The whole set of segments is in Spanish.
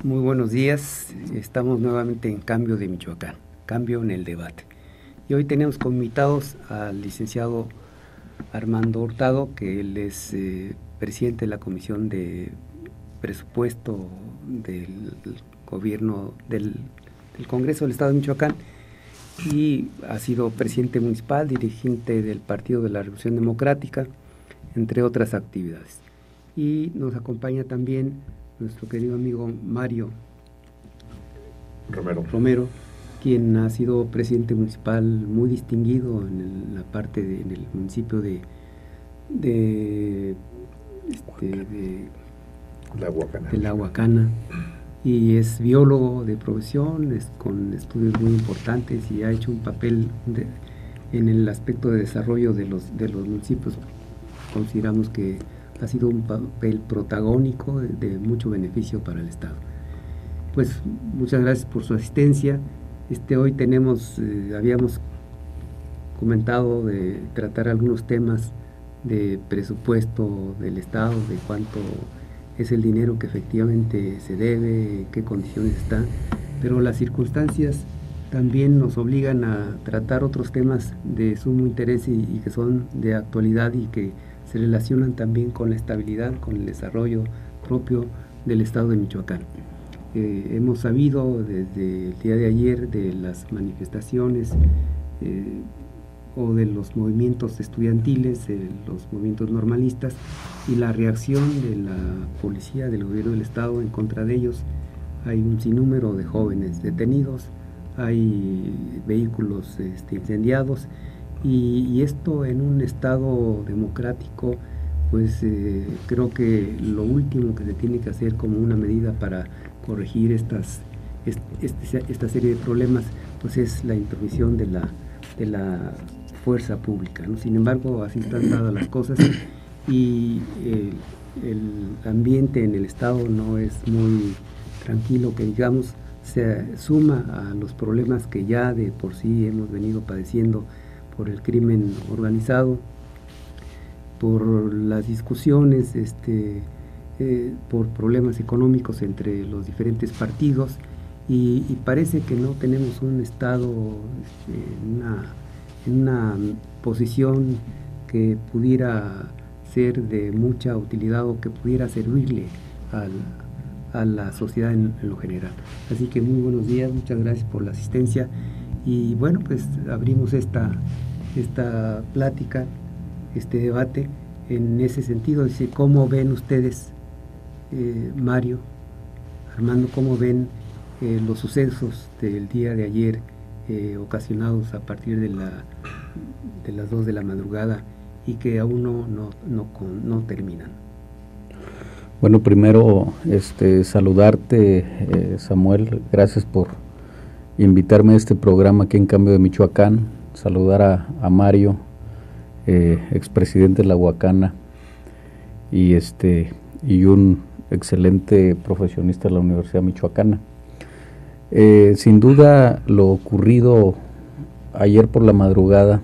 Muy buenos días. Estamos nuevamente en Cambio de Michoacán, Cambio en el Debate. Y hoy tenemos como invitados al licenciado Armando Hurtado, que él es presidente de la Comisión de Presupuesto del Gobierno del Congreso del Estado de Michoacán, y ha sido presidente municipal, dirigente del Partido de la Revolución Democrática, entre otras actividades. Y nos acompaña también nuestro querido amigo Mario Romero, quien ha sido presidente municipal muy distinguido en la parte en el municipio de La Huacana, y es biólogo de profesión, con estudios muy importantes, y ha hecho un papel en el aspecto de desarrollo de los municipios. Consideramos que ha sido un papel protagónico de mucho beneficio para el Estado. Pues muchas gracias por su asistencia. Hoy habíamos comentado de tratar algunos temas de presupuesto del Estado, de cuánto es el dinero que efectivamente se debe, en qué condiciones está, pero las circunstancias también nos obligan a tratar otros temas de sumo interés y que son de actualidad y que se relacionan también con la estabilidad, con el desarrollo propio del Estado de Michoacán. Hemos sabido desde el día de ayer de las manifestaciones o de los movimientos estudiantiles, los movimientos normalistas, y la reacción de la policía del gobierno del Estado en contra de ellos. Hay un sinnúmero de jóvenes detenidos, hay vehículos incendiados, y esto en un Estado democrático, pues creo que lo último que se tiene que hacer como una medida para corregir esta serie de problemas, pues es la intromisión de la fuerza pública, ¿no? Sin embargo, así están dadas las cosas, y el ambiente en el Estado no es muy tranquilo, que digamos, se suma a los problemas que ya de por sí hemos venido padeciendo por el crimen organizado, por las discusiones, por problemas económicos entre los diferentes partidos, y parece que no tenemos un Estado en una posición que pudiera ser de mucha utilidad o que pudiera servirle a la sociedad en lo general. Así que muy buenos días, muchas gracias por la asistencia, y bueno, pues abrimos esta plática, este debate en ese sentido. Dice, ¿cómo ven ustedes, Mario, Armando, cómo ven los sucesos del día de ayer, ocasionados a partir de las 2 de la madrugada y que aún no terminan? Bueno, primero saludarte, Samuel, gracias por invitarme a este programa aquí en Cambio de Michoacán. Saludar a Mario, expresidente de La Huacana, y un excelente profesionista de la Universidad Michoacana. Sin duda, lo ocurrido ayer por la madrugada,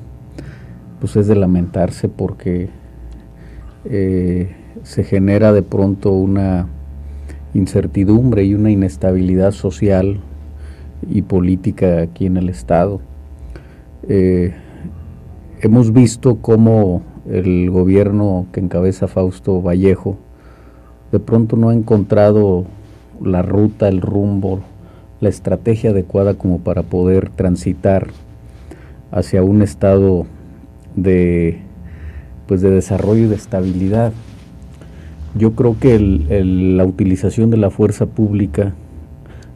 pues es de lamentarse, porque se genera de pronto una incertidumbre y una inestabilidad social y política aquí en el Estado. Hemos visto cómo el gobierno que encabeza Fausto Vallejo de pronto no ha encontrado la ruta, el rumbo, la estrategia adecuada como para poder transitar hacia un estado de desarrollo y de estabilidad. Yo creo que la utilización de la fuerza pública,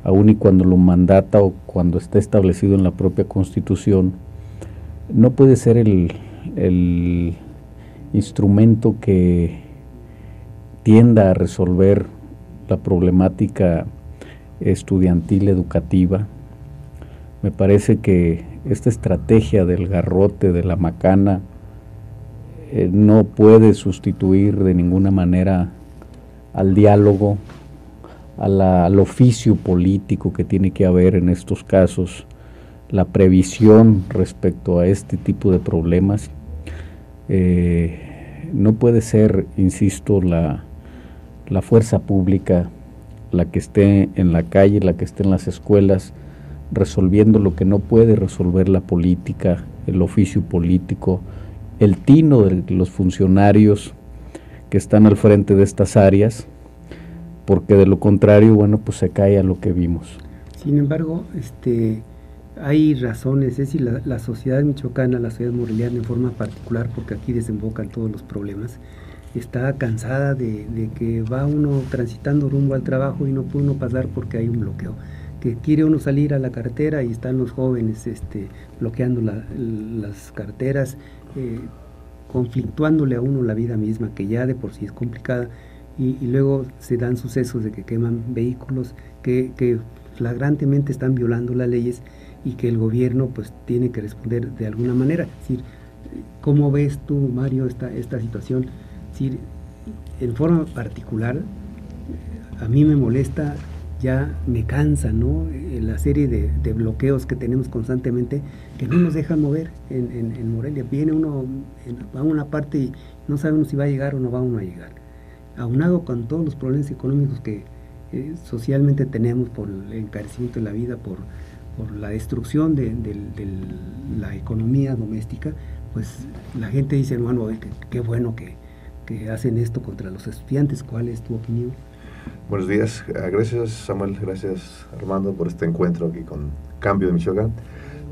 aun y cuando lo mandata o cuando está establecido en la propia Constitución, no puede ser el instrumento que tienda a resolver la problemática estudiantil educativa. Me parece que esta estrategia del garrote, de la macana, no puede sustituir de ninguna manera al diálogo, al oficio político que tiene que haber en estos casos, la previsión respecto a este tipo de problemas. No puede ser, insisto, la fuerza pública la que esté en la calle, la que esté en las escuelas, resolviendo lo que no puede resolver la política, el oficio político, el tino de los funcionarios que están al frente de estas áreas, porque de lo contrario, bueno, pues se cae a lo que vimos. Sin embargo, hay razones, es decir, la sociedad michoacana, la sociedad moreliana en forma particular, porque aquí desembocan todos los problemas, está cansada de que va uno transitando rumbo al trabajo y no puede uno pasar porque hay un bloqueo, que quiere uno salir a la carretera y están los jóvenes bloqueando las carreteras, conflictuándole a uno la vida misma, que ya de por sí es complicada, y luego se dan sucesos de que queman vehículos que flagrantemente están violando las leyes y que el gobierno pues tiene que responder de alguna manera. Es decir, ¿cómo ves tú, Mario, esta situación? Es decir, en forma particular, a mí me molesta, ya me cansa, ¿no?, la serie de bloqueos que tenemos constantemente que no nos dejan mover en Morelia. Viene uno a una parte y no sabemos si va a llegar o no va uno a llegar. Aunado con todos los problemas económicos que socialmente tenemos por el encarecimiento de la vida, por la destrucción de la economía doméstica, pues la gente dice, bueno, qué bueno que hacen esto contra los estudiantes. ¿Cuál es tu opinión? Buenos días, gracias Samuel, gracias Armando por este encuentro aquí con Cambio de Michoacán.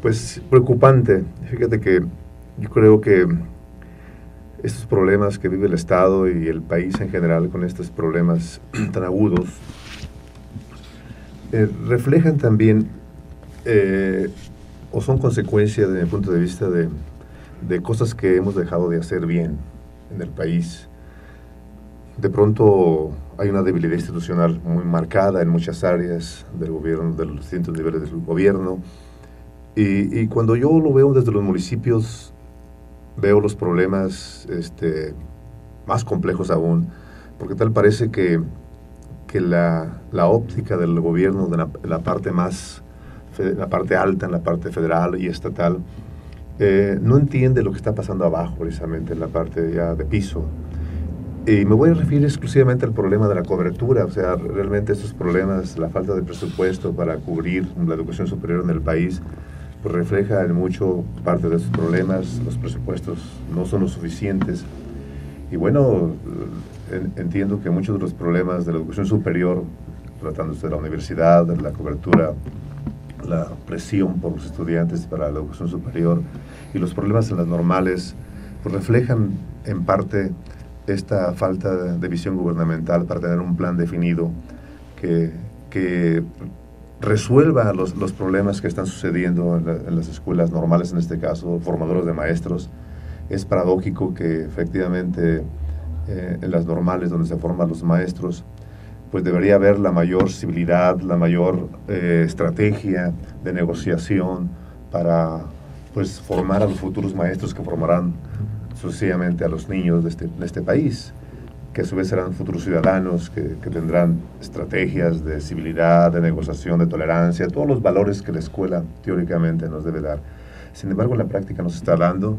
Pues preocupante, fíjate que yo creo que estos problemas que vive el Estado y el país en general con estos problemas tan agudos reflejan también o son consecuencia desde mi punto de vista de cosas que hemos dejado de hacer bien en el país. De pronto hay una debilidad institucional muy marcada en muchas áreas del gobierno, de los distintos niveles del gobierno, y cuando yo lo veo desde los municipios, veo los problemas más complejos aún, porque tal parece que la óptica del gobierno de la parte la parte alta, en la parte federal y estatal, no entiende lo que está pasando abajo, precisamente en la parte ya de piso. Y me voy a referir exclusivamente al problema de la cobertura, o sea, realmente estos problemas, la falta de presupuesto para cubrir la educación superior en el país, pues refleja en mucho parte de estos problemas. Los presupuestos no son lo suficientes. Y bueno, entiendo que muchos de los problemas de la educación superior, tratándose de la universidad, de la cobertura, la presión por los estudiantes para la educación superior y los problemas en las normales, pues reflejan en parte esta falta de visión gubernamental para tener un plan definido que resuelva los problemas que están sucediendo en las escuelas normales, en este caso, formadores de maestros. Es paradójico que efectivamente en las normales donde se forman los maestros, pues debería haber la mayor civilidad, la mayor estrategia de negociación para pues formar a los futuros maestros que formarán sucesivamente a los niños de este país, que a su vez serán futuros ciudadanos, que tendrán estrategias de civilidad, de negociación, de tolerancia, todos los valores que la escuela teóricamente nos debe dar. Sin embargo, en la práctica nos está dando.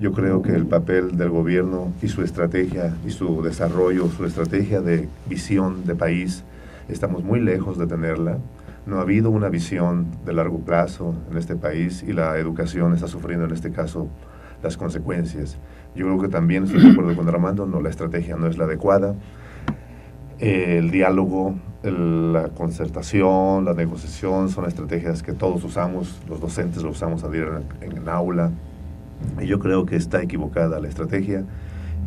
Yo creo que el papel del gobierno y su estrategia y su desarrollo, su estrategia de visión de país, estamos muy lejos de tenerla. No ha habido una visión de largo plazo en este país y la educación está sufriendo en este caso las consecuencias. Yo creo que también estoy de acuerdo con Armando, la estrategia no es la adecuada. El diálogo, la concertación, la negociación son estrategias que todos usamos, los docentes lo usamos a diario en el aula, y yo creo que está equivocada la estrategia.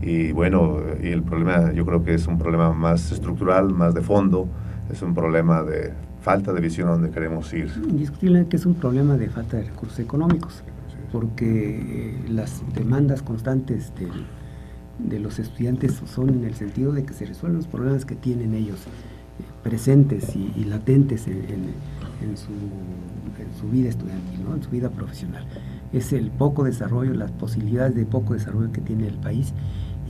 Y bueno, y el problema yo creo que es un problema más estructural, más de fondo, es un problema de falta de visión a donde queremos ir. Indiscutiblemente que es un problema de falta de recursos económicos, porque las demandas constantes de los estudiantes son en el sentido de que se resuelven los problemas que tienen ellos presentes y latentes en su vida estudiantil, ¿no?, en su vida profesional. Es el poco desarrollo, las posibilidades de poco desarrollo que tiene el país,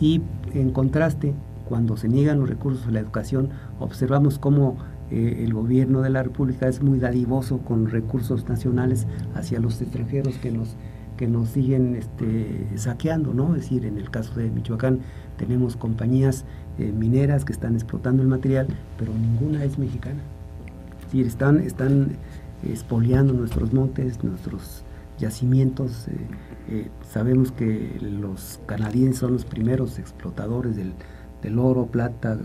y en contraste, cuando se niegan los recursos a la educación, observamos cómo el gobierno de la República es muy dadivoso con recursos nacionales hacia los extranjeros que nos que nos siguen saqueando, ¿no? Es decir, en el caso de Michoacán tenemos compañías mineras que están explotando el material, pero ninguna es mexicana. Es decir, están expoliando nuestros montes, nuestros yacimientos. Sabemos que los canadienses son los primeros explotadores del oro, plata,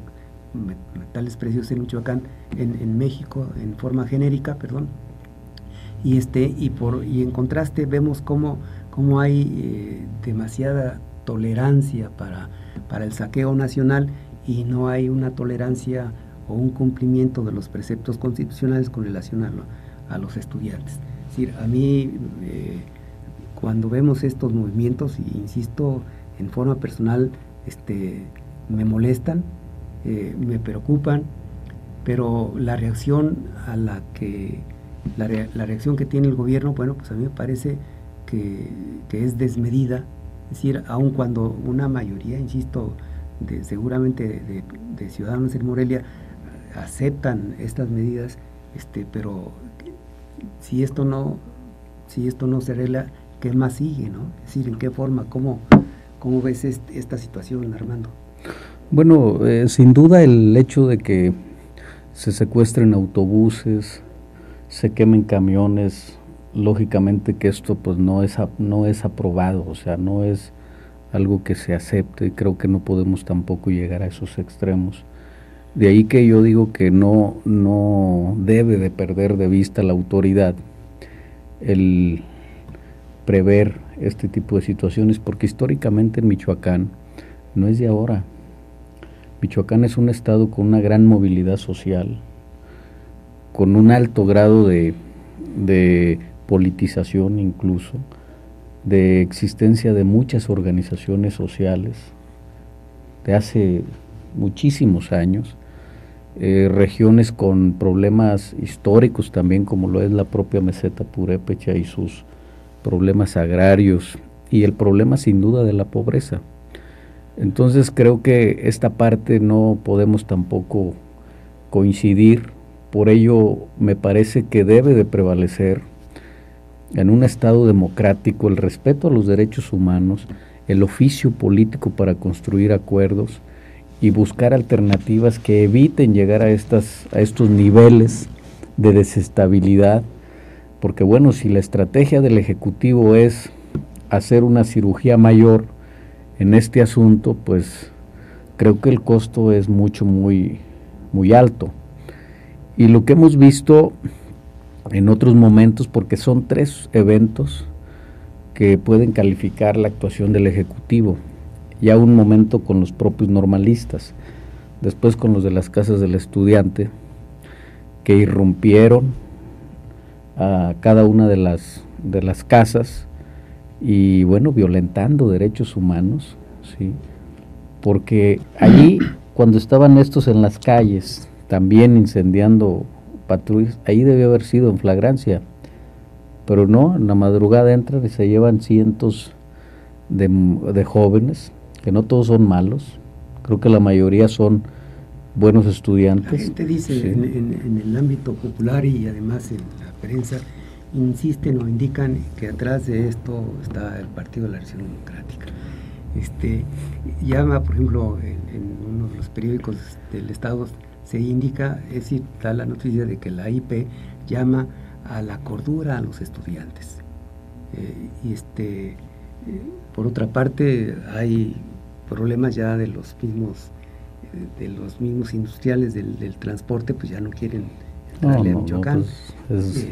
metales preciosos en Michoacán, en México, en forma genérica, perdón. Y en contraste vemos cómo hay demasiada tolerancia para el saqueo nacional y no hay una tolerancia o un cumplimiento de los preceptos constitucionales con relación a los estudiantes. Es decir, a mí cuando vemos estos movimientos, y insisto, en forma personal, me molestan, me preocupan, pero la reacción la reacción que tiene el gobierno, bueno, pues a mí me parece que es desmedida. Es decir, aun cuando una mayoría, insisto, seguramente de ciudadanos en Morelia aceptan estas medidas, pero si esto no se arregla, ¿qué más sigue, no? Es decir, ¿en qué forma? ¿Cómo ves esta situación, Armando? Bueno, sin duda el hecho de que se secuestren autobuses, se quemen camiones, lógicamente que esto pues no es aprobado, o sea, no es algo que se acepte, y creo que no podemos tampoco llegar a esos extremos. De ahí que yo digo que no debe de perder de vista la autoridad el prever este tipo de situaciones, porque históricamente en Michoacán no es de ahora. Michoacán es un estado con una gran movilidad social, con un alto grado de politización incluso, de existencia de muchas organizaciones sociales de hace muchísimos años, regiones con problemas históricos también, como lo es la propia meseta purépecha y sus problemas agrarios, y el problema sin duda de la pobreza. Entonces creo que esta parte no podemos tampoco coincidir. Por ello me parece que debe de prevalecer en un estado democrático el respeto a los derechos humanos, el oficio político para construir acuerdos y buscar alternativas que eviten llegar a estos niveles de desestabilidad, porque bueno, si la estrategia del Ejecutivo es hacer una cirugía mayor en este asunto, pues creo que el costo es muy alto. Y lo que hemos visto en otros momentos, porque son 3 eventos que pueden calificar la actuación del Ejecutivo, ya un momento con los propios normalistas, después con los de las casas del estudiante, que irrumpieron a cada una de las casas y bueno, violentando derechos humanos, ¿sí? Porque allí, cuando estaban estos en las calles, también incendiando patrullas, ahí debió haber sido en flagrancia, pero no, en la madrugada entran y se llevan cientos de jóvenes, que no todos son malos, creo que la mayoría son buenos estudiantes. La gente dice, sí, en el ámbito popular y además en la prensa, insisten o indican que atrás de esto está el Partido de la Acción Democrática. Llama, por ejemplo, en uno de los periódicos del Estado, se indica, es decir, da la noticia de que la IP llama a la cordura a los estudiantes. Por otra parte, hay problemas ya de los mismos industriales del transporte, pues ya no quieren entrarle a Michoacán. Pues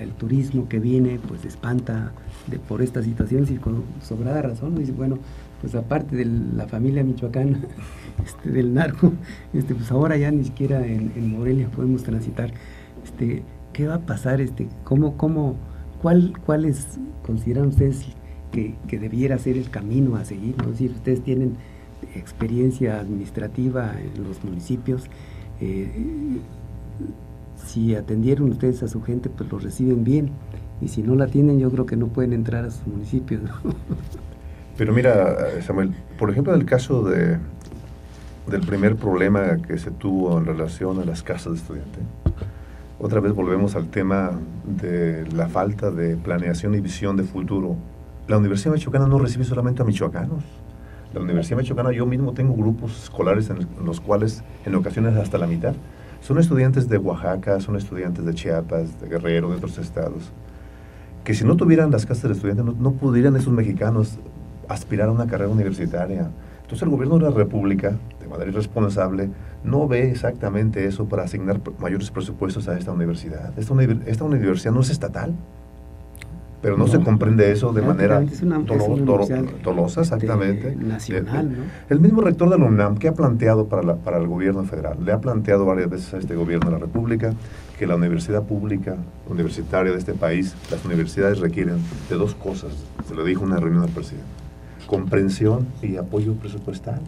el turismo que viene pues espanta por estas situaciones, y con sobrada razón. Dice, bueno, pues aparte de la familia michoacana, del narco, pues ahora ya ni siquiera en Morelia podemos transitar. ¿Qué va a pasar? ¿Cuáles consideran ustedes que debiera ser el camino a seguir, ¿no? Es decir, ustedes tienen experiencia administrativa en los municipios, si atendieron ustedes a su gente, pues los reciben bien, y si no la atienden, yo creo que no pueden entrar a sus municipios, ¿no? Pero mira, Samuel, por ejemplo, en el caso del primer problema que se tuvo en relación a las casas de estudiantes, otra vez volvemos al tema de la falta de planeación y visión de futuro. La Universidad Michoacana no recibe solamente a michoacanos. La Universidad Michoacana, yo mismo tengo grupos escolares en los cuales en ocasiones hasta la mitad son estudiantes de Oaxaca, son estudiantes de Chiapas, de Guerrero, de otros estados, que si no tuvieran las casas de estudiantes no pudieran esos mexicanos aspirar a una carrera universitaria. Entonces el gobierno de la República, de manera irresponsable, no ve exactamente eso para asignar mayores presupuestos a esta universidad. Esta universidad no es estatal, pero no se comprende eso de manera dolosa, exactamente. Nacional, ¿no? El mismo rector de la UNAM, que ha planteado para el gobierno federal, le ha planteado varias veces a este gobierno de la República que la universidad pública, universitaria de este país, las universidades requieren de dos cosas. Se lo dijo en una reunión al presidente: comprensión y apoyo presupuestal.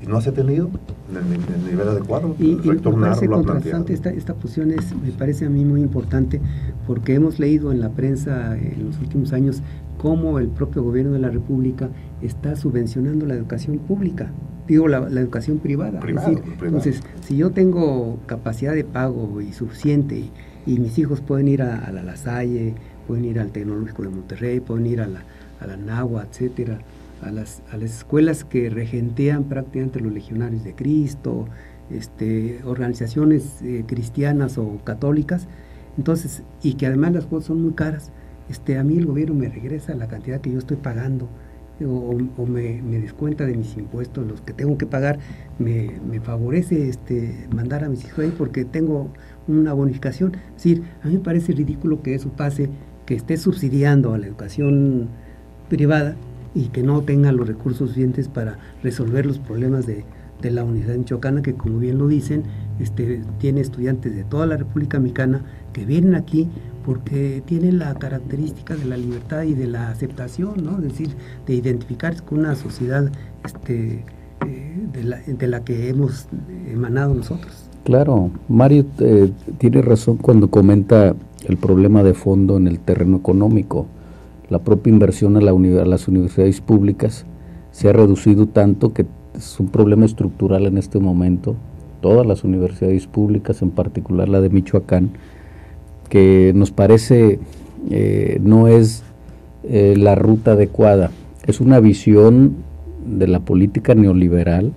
Y no se ha tenido en el nivel adecuado. El rector Narro lo ha planteado. Esta posición me parece a mí muy importante, porque hemos leído en la prensa en los últimos años cómo el propio gobierno de la República está subvencionando la educación pública, la educación privada. Entonces, si yo tengo capacidad de pago y suficiente, y mis hijos pueden ir a la Salle, pueden ir al Tecnológico de Monterrey, pueden ir a la Náhuatl, etcétera, a las escuelas que regentean prácticamente los Legionarios de Cristo, organizaciones cristianas o católicas, entonces, y que además las cuotas son muy caras, a mí el gobierno me regresa la cantidad que yo estoy pagando, o me descuenta de mis impuestos los que tengo que pagar, me favorece mandar a mis hijos ahí porque tengo una bonificación. Es decir, a mí me parece ridículo que eso pase, que esté subsidiando a la educación privada y que no tenga los recursos suficientes para resolver los problemas de la Universidad Michoacana, que, como bien lo dicen, tiene estudiantes de toda la República Mexicana que vienen aquí porque tienen la característica de la libertad y de la aceptación, ¿no? Es decir, de identificarse con una sociedad de la que hemos emanado nosotros. Claro, Mario tiene razón cuando comenta el problema de fondo en el terreno económico. La propia inversión a las universidades públicas se ha reducido tanto que es un problema estructural en este momento. Todas las universidades públicas, en particular la de Michoacán, que nos parece no es la ruta adecuada. Es una visión de la política neoliberal,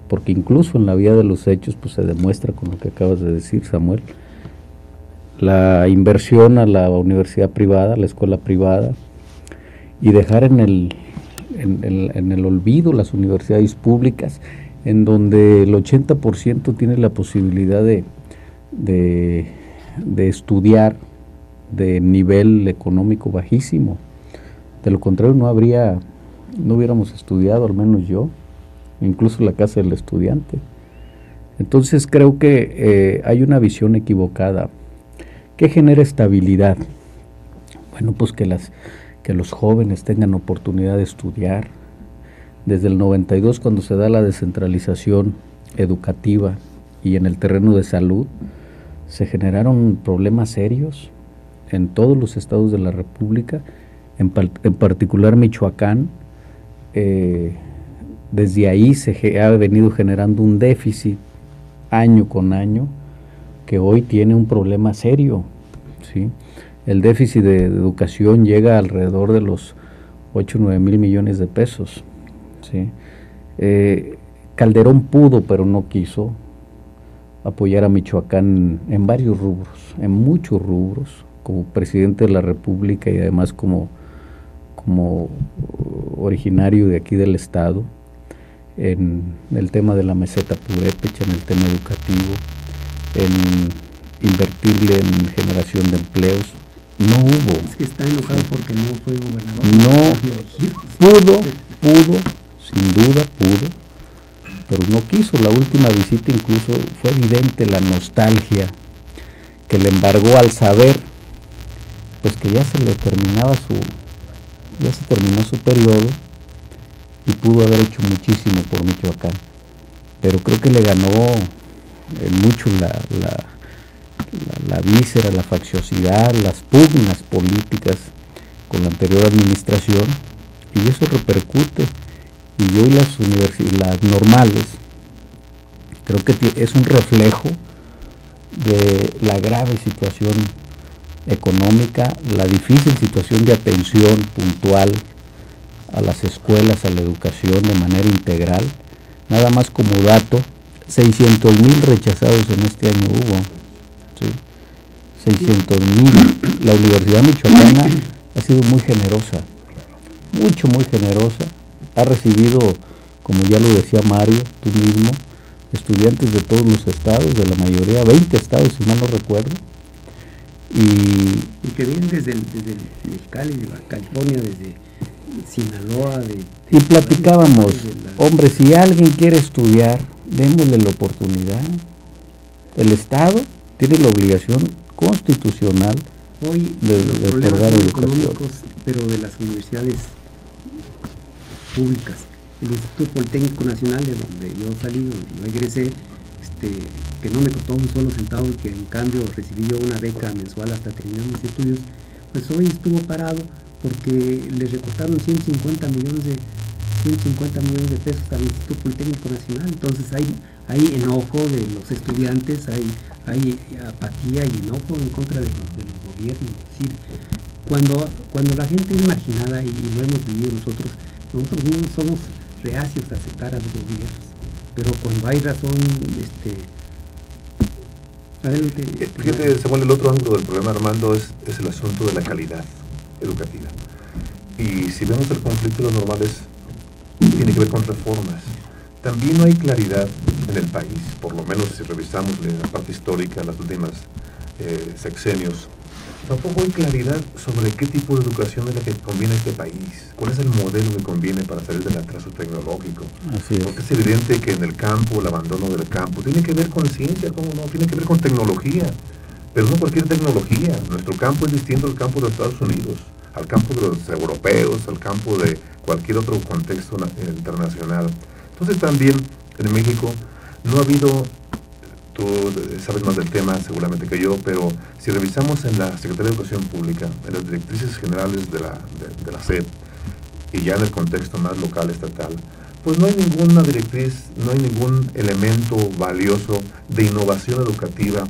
porque incluso en la vía de los hechos pues se demuestra con lo que acabas de decir, Samuel. La inversión a la universidad privada, a la escuela privada, y dejar en el olvido las universidades públicas, en donde el 80% tiene la posibilidad de estudiar de nivel económico bajísimo. De lo contrario no hubiéramos estudiado, al menos yo, incluso la casa del estudiante. Entonces creo que hay una visión equivocada. ¿Qué genera estabilidad? Bueno, pues que los jóvenes tengan oportunidad de estudiar. Desde el 92, cuando se da la descentralización educativa y en el terreno de salud, se generaron problemas serios en todos los estados de la República, en particular Michoacán. Desde ahí se ha venido generando un déficit año con año, que hoy tiene un problema serio, ¿sí? El déficit de educación llega alrededor de los 8 o 9 mil millones de pesos, ¿sí? Calderón pudo, pero no quiso apoyar a Michoacán en varios rubros, en muchos rubros, como presidente de la República y además como originario de aquí del estado, en el tema de la meseta purépecha, en el tema educativo, en invertirle en generación de empleos. No hubo. Es que está enojado porque no fue gobernador. No pudo, sin duda pudo, pero no quiso. La última visita incluso fue evidente la nostalgia que le embargó al saber pues que ya se terminó su periodo y pudo haber hecho muchísimo por Michoacán. Pero creo que le ganó mucho la víscera, la facciosidad, las pugnas políticas con la anterior administración, y eso repercute. Y hoy las normales, creo que es un reflejo de la grave situación económica, la difícil situación de atención puntual a las escuelas, a la educación de manera integral. Nada más como dato, 600,000 rechazados en este año hubo, ¿sí? 600,000. La Universidad Michoacana ha sido muy generosa, muy generosa. Ha recibido, como ya lo decía Mario, tú mismo, estudiantes de todos los estados, de la mayoría, 20 estados si mal no recuerdo. Y que vienen desde Mexicali, de California, desde Sinaloa. Y platicábamos, hombre, si alguien quiere estudiar, démosle la oportunidad. El Estado tiene la obligación constitucional hoy de otorgar educación. Pero de las universidades públicas. El Instituto Politécnico Nacional, de donde yo salí, donde yo egresé, que no me costó un solo centavo y que en cambio recibí yo una beca mensual hasta terminar mis estudios, pues hoy estuvo parado porque le recortaron 150 millones de pesos al Instituto Politécnico Nacional. Entonces hay enojo de los estudiantes, hay apatía y enojo en contra de los gobiernos. Es decir, cuando la gente es marginada, y lo hemos vivido nosotros mismos somos reacios a aceptar a los gobiernos, pero cuando hay razón, adelante. Fíjate, Samuel, el otro ángulo del problema, Armando, es el asunto de la calidad educativa. Y si vemos el conflicto de los normales, tiene que ver con reformas. También no hay claridad en el país, por lo menos si revisamos la parte histórica, las últimas sexenios. Tampoco hay claridad sobre qué tipo de educación es la que conviene a este país, cuál es el modelo que conviene para salir del atraso tecnológico. Así es. Porque es evidente que en el campo, el abandono del campo, tiene que ver con ciencia, ¿cómo no? Tiene que ver con tecnología, pero no cualquier tecnología. Nuestro campo es distinto al campo de Estados Unidos, al campo de los europeos, al campo de cualquier otro contexto internacional. Entonces también en México no ha habido, tú sabes más del tema seguramente que yo, pero si revisamos en la Secretaría de Educación Pública, en las directrices generales de la SEP, y ya en el contexto más local, estatal, pues no hay ninguna directriz, no hay ningún elemento valioso de innovación educativa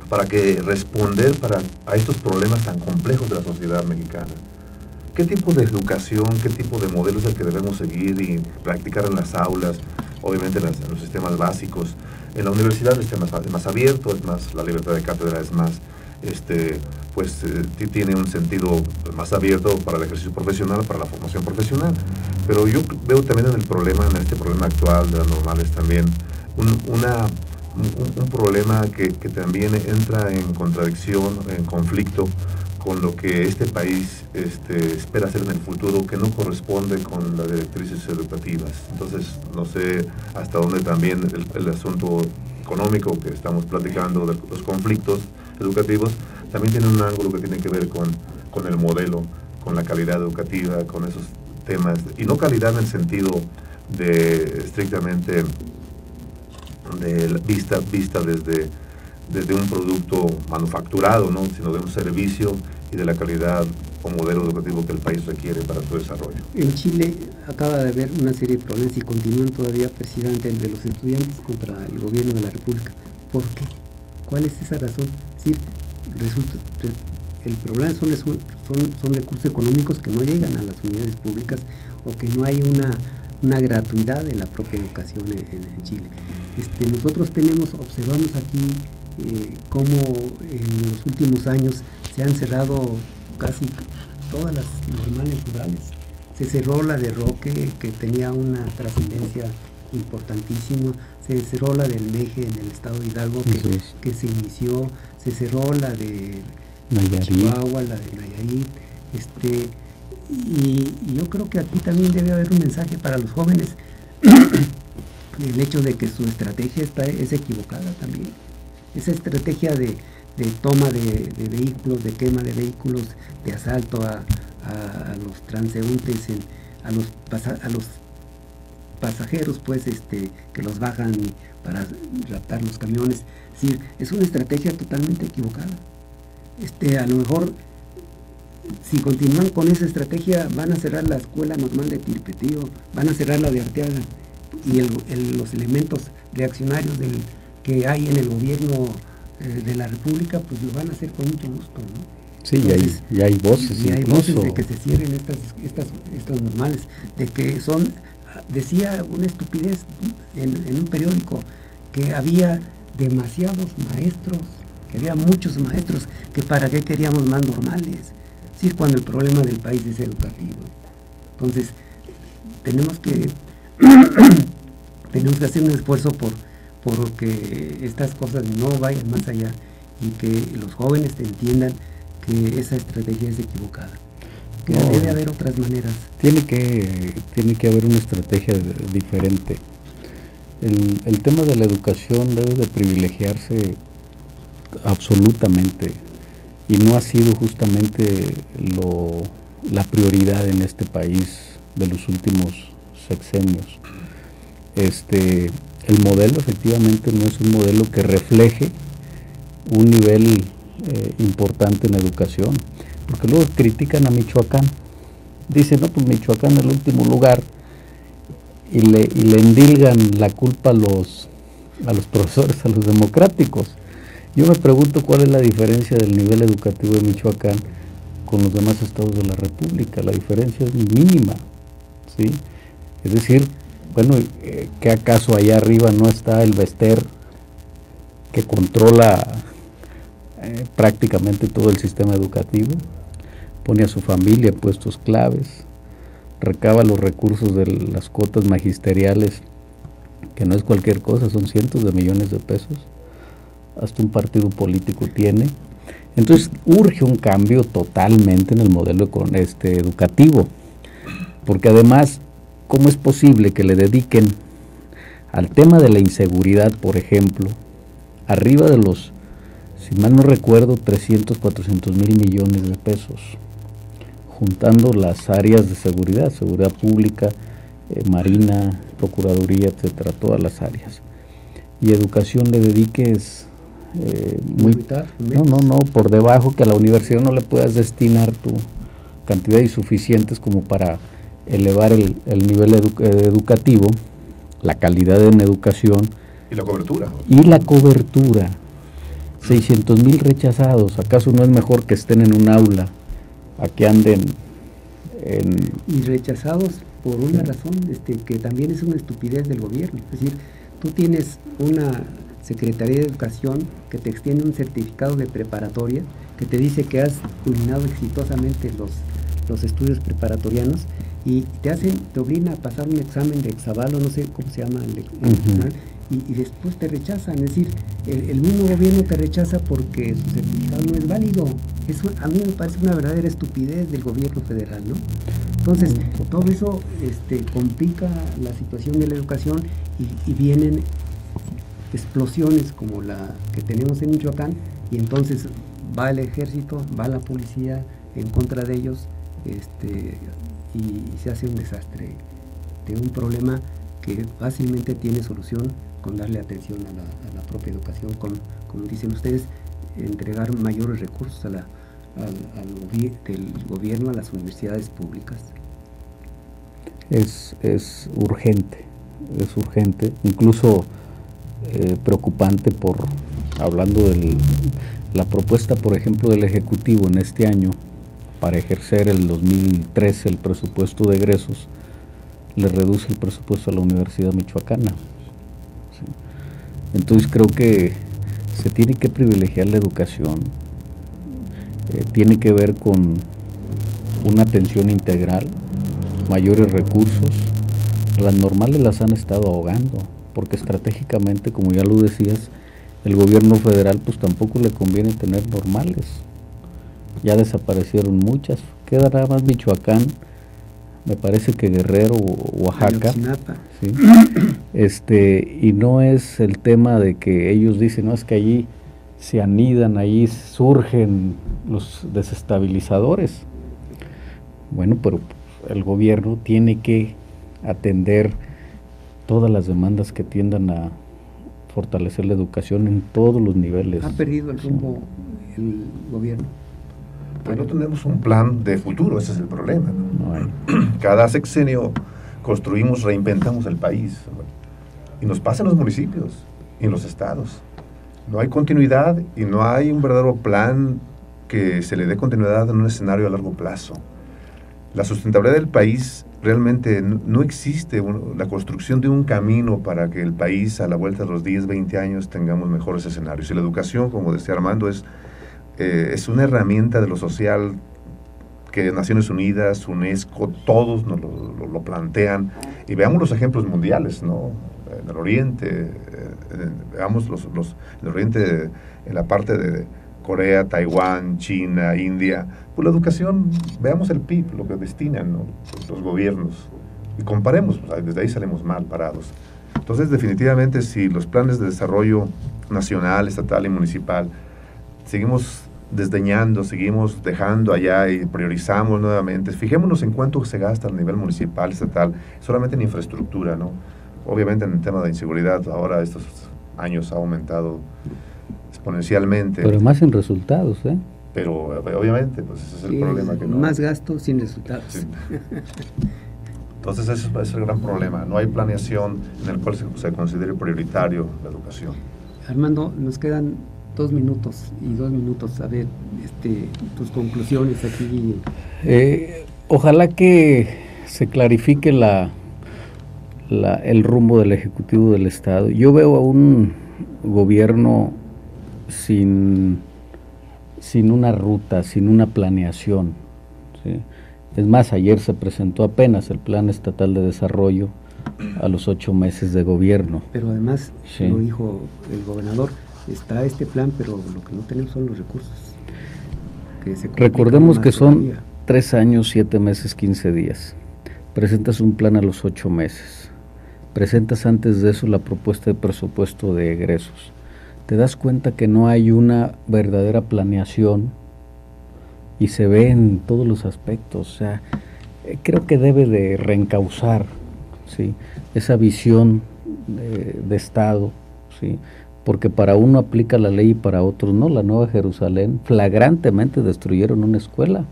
para responder a estos problemas tan complejos de la sociedad mexicana. ¿Qué tipo de educación, qué tipo de modelo es el que debemos seguir y practicar en las aulas? Obviamente en los sistemas básicos. En la universidad el sistema es más abierto, es más, la libertad de cátedra es más, tiene un sentido más abierto para el ejercicio profesional, para la formación profesional. Pero yo veo también en este problema actual de las normales también, un problema que también entra en contradicción, en conflicto con lo que este país espera hacer en el futuro, que no corresponde con las directrices educativas. Entonces, no sé hasta dónde también el asunto económico que estamos platicando, de los conflictos educativos, también tiene un ángulo que tiene que ver con el modelo, con la calidad educativa, con esos temas, y no calidad en el sentido de estrictamente de vista desde un producto manufacturado, ¿no? Sino de un servicio y de la calidad o modelo educativo que el país requiere para su desarrollo. En Chile acaba de haber una serie de problemas y continúan todavía precisamente el de los estudiantes contra el gobierno de la República. ¿Por qué? ¿Cuál es esa razón? Es decir, el problema son recursos económicos que no llegan a las unidades públicas, o que no hay una gratuidad en la propia educación en Chile. Nosotros observamos aquí cómo en los últimos años se han cerrado casi todas las normales rurales. Se cerró la de Roque, que tenía una trascendencia importantísima, se cerró la del Meje en el estado de Hidalgo, que se inició, se cerró la de Chihuahua, la de Nayarit, y yo creo que aquí también debe haber un mensaje para los jóvenes, el hecho de que su estrategia es equivocada también. Esa estrategia de toma de vehículos, de quema de vehículos, de asalto a los transeúntes, a los pasajeros, pues, que los bajan para raptar los camiones. Es decir, es una estrategia totalmente equivocada. A lo mejor, si continúan con esa estrategia, van a cerrar la escuela normal de Tilpetío, van a cerrar la de Arteaga, y los elementos reaccionarios que hay en el gobierno de la República, pues lo van a hacer con mucho gusto, ¿no? Sí, Entonces, y hay voces y hay incluso. voces de que se cierren estas normales, de que son, decía una estupidez en un periódico, que había demasiados maestros, que había muchos maestros, que para qué queríamos más normales, es decir, cuando el problema del país es educativo. Entonces, tenemos que hacer un esfuerzo por que estas cosas no vayan más allá y que los jóvenes entiendan que esa estrategia es equivocada, que No, debe haber otras maneras. Tiene que haber una estrategia diferente. El tema de la educación debe de privilegiarse absolutamente, y no ha sido justamente la prioridad en este país de los últimos sexenios. El modelo efectivamente no es un modelo que refleje un nivel importante en educación, porque luego critican a Michoacán, dicen, no, pues Michoacán es el último lugar, y le endilgan la culpa a los profesores, a los democráticos. Yo me pregunto cuál es la diferencia del nivel educativo de Michoacán con los demás estados de la República. La diferencia es mínima, ¿sí? Es decir, bueno, ¿qué acaso allá arriba no está el Bester, que controla prácticamente todo el sistema educativo? Pone a su familia en puestos claves, recaba los recursos de las cuotas magisteriales, que no es cualquier cosa, son cientos de millones de pesos, hasta un partido político tiene. Entonces urge un cambio totalmente en el modelo educativo, porque además, ¿cómo es posible que le dediquen al tema de la inseguridad, por ejemplo, arriba de los, si mal no recuerdo, 300, 400 mil millones de pesos, juntando las áreas de seguridad pública, marina, procuraduría, etcétera, todas las áreas, y educación le dediques no, por debajo, que a la universidad no le puedas destinar tu cantidad insuficientes como para elevar el nivel educativo, la calidad en educación y la cobertura. 600,000 rechazados. ¿Acaso no es mejor que estén en un aula a que anden y rechazados por una razón que también es una estupidez del gobierno? Es decir, tú tienes una Secretaría de Educación que te extiende un certificado de preparatoria que te dice que has culminado exitosamente los estudios preparatorianos, y te obligan a pasar un examen de exaval, o no sé cómo se llama, y después te rechazan. Es decir, el mismo gobierno te rechaza porque su certificado no es válido. Eso a mí me parece una verdadera estupidez del gobierno federal, ¿no? Entonces, todo eso complica la situación de la educación, y vienen explosiones como la que tenemos en Michoacán, y entonces va el ejército, va la policía en contra de ellos, y se hace un desastre de un problema que fácilmente tiene solución con darle atención a la propia educación, como dicen ustedes, entregar mayores recursos del gobierno a las universidades públicas. Es urgente, incluso preocupante, hablando de la propuesta, por ejemplo, del Ejecutivo en este año para ejercer el 2013 el presupuesto de egresos, le reduce el presupuesto a la Universidad Michoacana. ¿Sí? Entonces creo que se tiene que privilegiar la educación, tiene que ver con una atención integral, mayores recursos. Las normales las han estado ahogando, porque estratégicamente, como ya lo decías, el gobierno federal pues tampoco le conviene tener normales. Ya desaparecieron muchas, queda nada más Michoacán, me parece que Guerrero o Oaxaca, ¿sí? Y no es el tema de que ellos dicen, no, es que allí se anidan, ahí surgen los desestabilizadores. Bueno, pero el gobierno tiene que atender todas las demandas que tiendan a fortalecer la educación en todos los niveles. Ha perdido el rumbo el gobierno. Pues no tenemos un plan de futuro, ese es el problema, ¿no? No hay. Cada sexenio construimos, reinventamos el país, y nos pasa en los municipios y en los estados. No hay continuidad y no hay un verdadero plan que se le dé continuidad en un escenario a largo plazo. La sustentabilidad del país realmente no existe, la construcción de un camino para que el país a la vuelta de los 10, 20 años tengamos mejores escenarios. Y la educación, como decía Armando, es una herramienta de lo social que Naciones Unidas, UNESCO, todos nos lo plantean. Y veamos los ejemplos mundiales, ¿no? En el Oriente, veamos el Oriente en la parte de Corea, Taiwán, China, India. Pues la educación, veamos el PIB, lo que destinan, ¿no?, los gobiernos, y comparemos, pues, desde ahí salimos mal parados. Entonces, definitivamente, si los planes de desarrollo nacional, estatal y municipal seguimos desdeñando, seguimos dejando allá y priorizamos nuevamente, fijémonos en cuánto se gasta a nivel municipal, estatal, solamente en infraestructura, ¿no? Obviamente en el tema de inseguridad, ahora estos años ha aumentado exponencialmente. Pero más en resultados, ¿eh? Pero obviamente, pues ese es el problema. Que no, más gasto sin resultados. Sí. Entonces ese es el gran problema. No hay planeación en el cual se considere prioritario la educación. Armando, nos quedan 2 minutos y 2 minutos. A ver, tus conclusiones aquí. Ojalá que se clarifique el rumbo del Ejecutivo del Estado. Yo veo a un gobierno sin una ruta, sin una planeación, ¿sí? Es más, ayer se presentó apenas el Plan Estatal de Desarrollo a los 8 meses de gobierno. Pero además, sí, lo dijo el gobernador, está este plan, pero lo que no tenemos son los recursos. Recordemos que son 3 años, 7 meses, 15 días. Presentas un plan a los 8 meses. Presentas antes de eso la propuesta de presupuesto de egresos. Te das cuenta que no hay una verdadera planeación y se ve en todos los aspectos. O sea, creo que debe de reencauzar, ¿sí?, esa visión de Estado, ¿sí?, porque para uno aplica la ley y para otros no. La Nueva Jerusalén flagrantemente destruyeron una escuela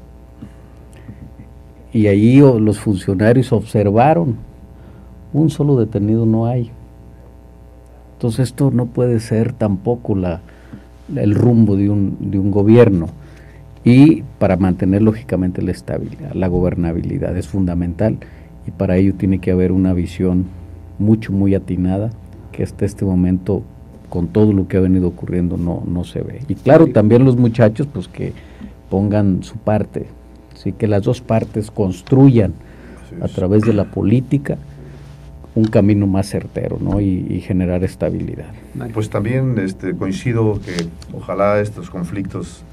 y allí los funcionarios observaron, un solo detenido no hay. Entonces esto no puede ser tampoco el rumbo de un gobierno. Y para mantener lógicamente la estabilidad, la gobernabilidad es fundamental, y para ello tiene que haber una visión muy atinada, que hasta este momento, con todo lo que ha venido ocurriendo, no se ve. Y claro, también los muchachos pues que pongan su parte, ¿sí?, que las dos partes construyan a través de la política un camino más certero, ¿no?, y generar estabilidad. Pues también coincido que ojalá estos conflictos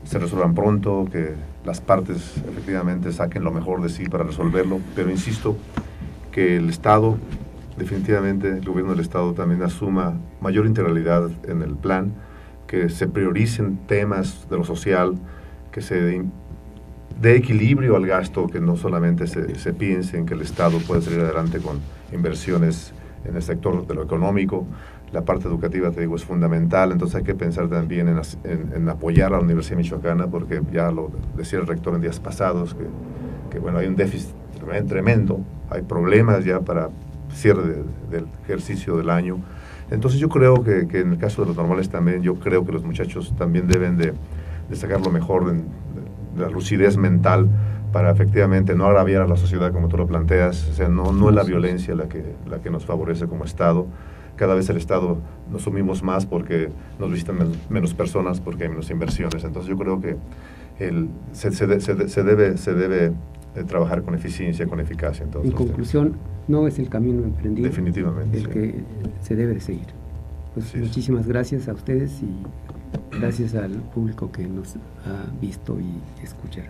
se resuelvan pronto, que las partes efectivamente saquen lo mejor de sí para resolverlo, pero insisto que el Estado, definitivamente el gobierno del Estado también asuma mayor integralidad en el plan, que se prioricen temas de lo social, que se dé equilibrio al gasto, que no solamente se piense en que el Estado puede salir adelante con inversiones en el sector de lo económico. La parte educativa, te digo, es fundamental, entonces hay que pensar también en apoyar a la Universidad Michoacana, porque ya lo decía el rector en días pasados, que bueno, hay un déficit tremendo, hay problemas ya para cierre del ejercicio del año. Entonces yo creo que en el caso de los normales también, yo creo que los muchachos también deben de sacar lo mejor de la lucidez mental, para efectivamente no agraviar a la sociedad como tú lo planteas. O sea, no es la violencia la que nos favorece como Estado. Cada vez el Estado nos sumimos más porque nos visitan menos personas, porque hay menos inversiones. Entonces yo creo que se debe trabajar con eficiencia, con eficacia. Entonces, en conclusión, no es el camino emprendido definitivamente, el que se debe de seguir. Pues muchísimas gracias a ustedes y gracias al público que nos ha visto y escuchado.